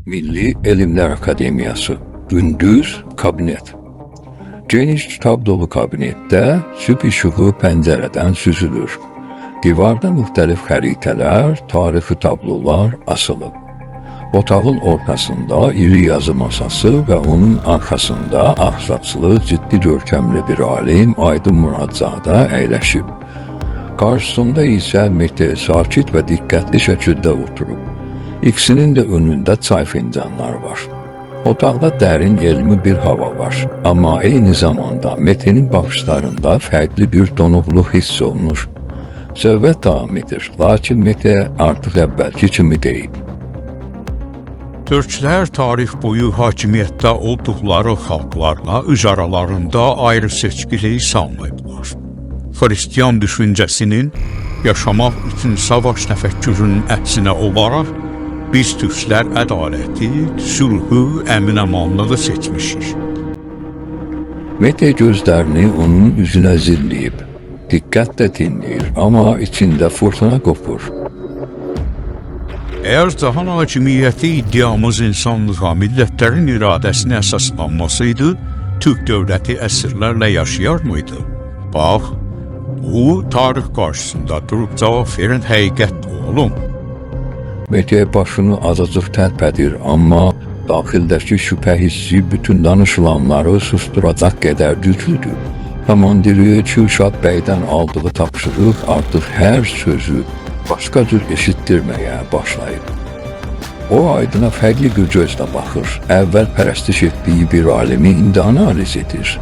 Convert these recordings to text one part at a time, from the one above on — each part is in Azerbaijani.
Milli Elmlər Akademiyası, gündüz kabinet. Geniş kitab dolu kabinetdə sübh işığı pəncərədən süzülür. Divarda müxtəlif xəritələr, tarixi tablolar asılıb. Otağın ortasında iri yazı masası və onun arxasında ağsaçlı, ciddi görkəmli bir alim Aydın Muradzadə əyləşib. Qarşısında isə Mete sakit və diqqətli şəkildə oturub. İkisinin də önündə çay fincanları var. Otaqda dərin elmi bir hava var. Amma eyni zamanda Mete'nin baxışlarında fərqli bir donuqluq hiss olunur. Söhbət davam edir, lakin Mete artıq əvvəlki kimi deyil. Türklər tarix boyu hakimiyyətdə olduqları xalqlarla öz aralarında ayrı seçkilik salmayıblar. Xristiyan düşüncəsinin yaşamaq üçün savaş təfəkkürünün əksinə olaraq biz türklər ədaləti, sülhü, əmin-amanlığı seçmişik. Mete gözlərini onun üzünə zilləyib, diqqətlə dinləyir, amma içində fırtına qopur. Əgər cahan hakimiyyəti iddiamız insanlığa, millətlərin iradəsinə əsaslanmasıydı, Türk dövləti əsrlərlə yaşayar mıydı? Bax, bu tarix qarşısında durub cavab verən həqiqətdir oğlum. Mete başını azacıq tərpədir, amma daxildəki şübhə hissi bütün danışılanları susturacaq qədər güclüdür. Komandiri Kürşad bəydən aldığı tapşırıq artıq hər sözü başqa cür eşitdirməyə başlayıb. O Aydına fərqli bir gözlə baxır, əvvəl pərəstiş etdiyi bir alimi indi analiz edir.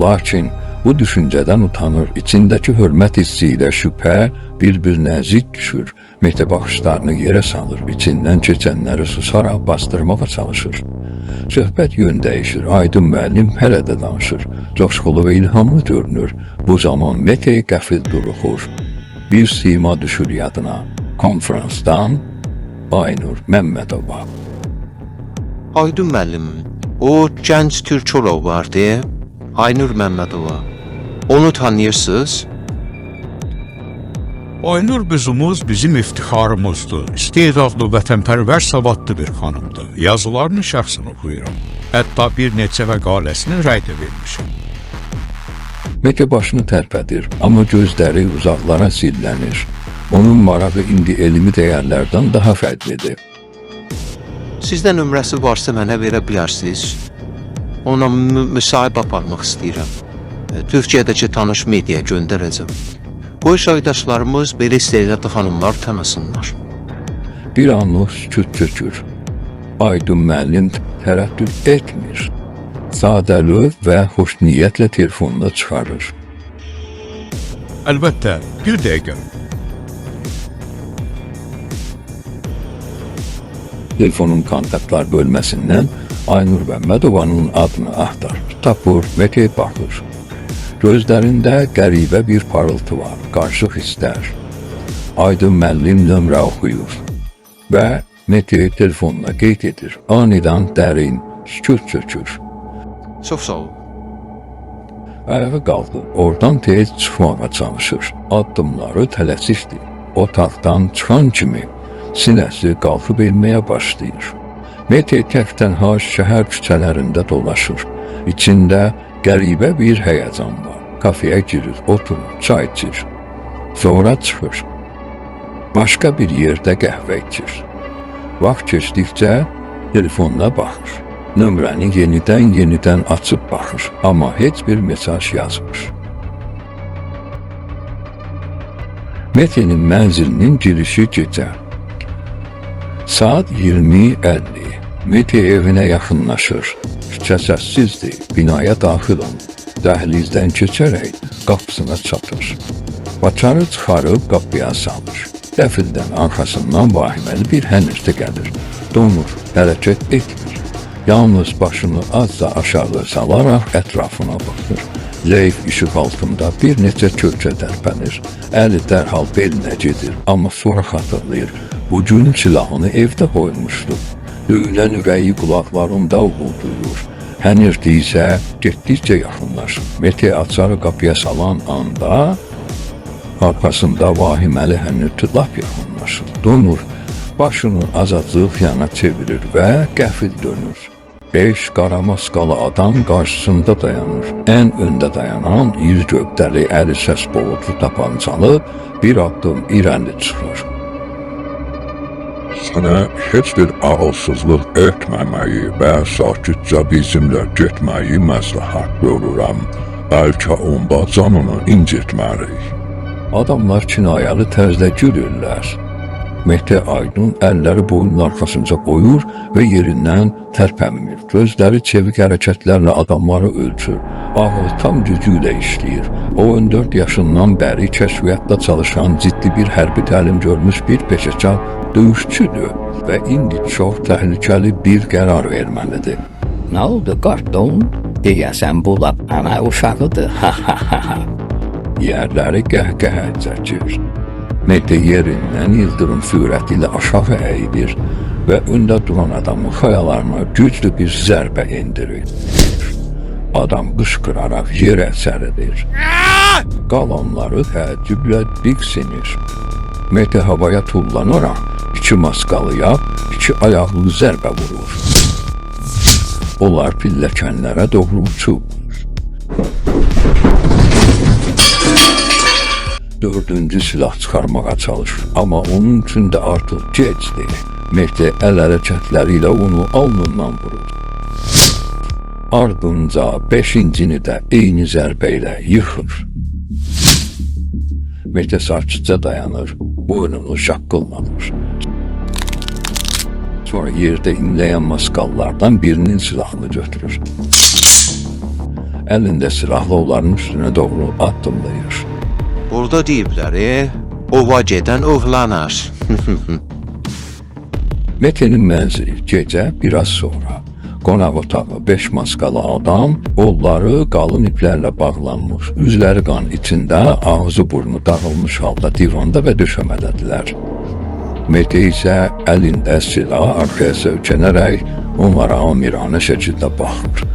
Lakin bu düşüncədən utanır, içindəki hörmət hissi ilə şübhə bir-birinə zid düşür. Mete baxışlarını yerə salır, içindən keçənləri susaraq bastırmağa çalışır. Söhbət yön dəyişir, Aydın müəllim hələ də danışır, coşqulu və ilhamlı görünür. Bu zaman Mete qəfil duruxur. Bir sima düşür yadına, konferansdan Aynur Məmmədova. Aydın müəllim, o gənc Türkçolov vardı, Aynur Məmmədova. Onu tanıyırsınız? Aynur qızımız bizim iftixarımızdır. İstedadlı, vətənpərvər, savadlı bir xanımdır. Yazılarını şəxsən oxuyuram. Hətta bir neçə məqaləsini rəy də vermişim. Mete başını tərpədir, amma gözləri uzaqlara zillənir. Onun marağı indi elmi dəyərlərdən daha fərqlidir. Sizdə nömrəsi varsa mənə verə bilərsiniz. Ona müsahibə aparmaq istəyirəm. Türkiyədəki tanış mediaya göndərəcəm. Qoy şahiddaşlarımız belə istəyirlər xanımlar tanısınlar. Bir anlıq sükut çökür. Aydın müəllim tərəddüd etmir. Sadəli və xoş niyyətlə telefonunu çıxarır. Əlbəttə, bir dəqiqə. Telefonun kontaktlar bölməsindən Aynur Məmmədovanın adını axtarır. Tapır, Mete baxır. Gözlərində qəribə bir parıltı var, qarışıq hisslər. Aydın müəllim nömrə oxuyur və Mete telefonuna qeyd edir. Anidən dərin sükut çökür. Çox sağ ol. Ayağa qalxır, oradan tez çıxmağa çalışır. Addımları tələsikdir. Otaqdan çıxan kimi sinəsi qalxıb enməyə başlayır. Mete tək-tənha şəhər küçələrində dolaşır. İçində qəribə bir həyəcan var. Kafeyə girir, oturur, çay içir. Sonra çıxır. Başqa bir yerdə qəhvə içir. Vaxt keçdikcə telefonuna baxır. Nömrəni yenidən açıb baxır, amma heç bir mesaj yazmır. Mete'nin mənzilinin girişi gecə. Saat 20:50. Mete evinə yaxınlaşır. Küçə səssizdir, binaya daxil olur. Dəhlizdən keçərək qapısına çatır. Bacarı çıxarıb qapıya salır. Qəfildən arxasından vahiməli bir hənirti gəlir. Donur, hərəkət etmir. Yalnız başını azca aşağı salaraq ətrafına baxır. Zəif işıq altında bir neçə kölkə tərpənir. Əli dərhal belinə gedir, amma sonra xatırlayır. Bu gün silahını evdə qoymuşdu. Döyülən ürəyi qulaqlarında uğulduyur. Hənirti isə getdikcə yaxınlaşır. Mete açarı qapıya salan anda arxasında vahiməli hənirti lap yaxınlaşır. Donur, Başını azadlıq yana çevirir və qəfil dönür. 5 qara maskalı adam qarşısında dayanır. Ən öndə dayanan iri gövdəli əli səs boğucu tapancalı bir addım irəli çıxır. Sənə heç bir ağılsızlıq etməməyi və sakitcə bizimlə getməyi məsləhət görürəm. Bəlkə onda canını incitmərik. Adamlar kinayalı tərzdə gülürlər. Mehdi Aydın əlləri boynun arxasınca qoyur və yerindən tərpənmir. Gözləri çevik hərəkətlərlə adamları ölçür. Ağlı tam gücü ilə işləyir. O 14 yaşından bəri kəşfiyyatda çalışan ciddi bir hərbi təlim görmüş bir peşəkar döyüşçüdür və indi çox təhlükəli bir qərar verməlidir. Nə oldu qardaş? Deyəsən bu lap ana uşağıdır. Ha ha ha ha. Yerləri qəhqəhə çəkir. Mehdi yerindən ildırım sürəti ilə aşağı əyilir və öndə duran adamın xayalarına güclü bir zərbə endirir. Adam qışqıraraq yerə sərilir. Qalanları təəccüblə diksinir. Mehdi havaya tullanaraq 2 maskalıya 2 ayaqlı zərbə vurur. Onlar pilləkənlərə doğru uçub. 4-cü silah çıxarmağa çalışır. Amma onun üçün də artıq gecdir. Mehdi əl hərəkətləri ilə onu alnından vurur. Ardınca 5-cini də eyni zərbə ilə yıxır. Mehdi sakitcə dayanır, boynunu şaqqıllanır. Sonra yerdə inləyən maskallardan birinin silahını götürür. Əlində silahla onların üstünə doğru addımlayır. Burada deyiblər, ova gedən ovlanar. Mete'nin mənzili gecə biraz sonra. Qonaq otağı 5 maskalı adam, qolları qalın iplərlə bağlanmış, üzləri qan içində, ağzı burnu dağılmış halda divanda və döşəmədədirlər. Mete isə əlində silah arxaya söykənərək onlara amirane şəkildə baxır.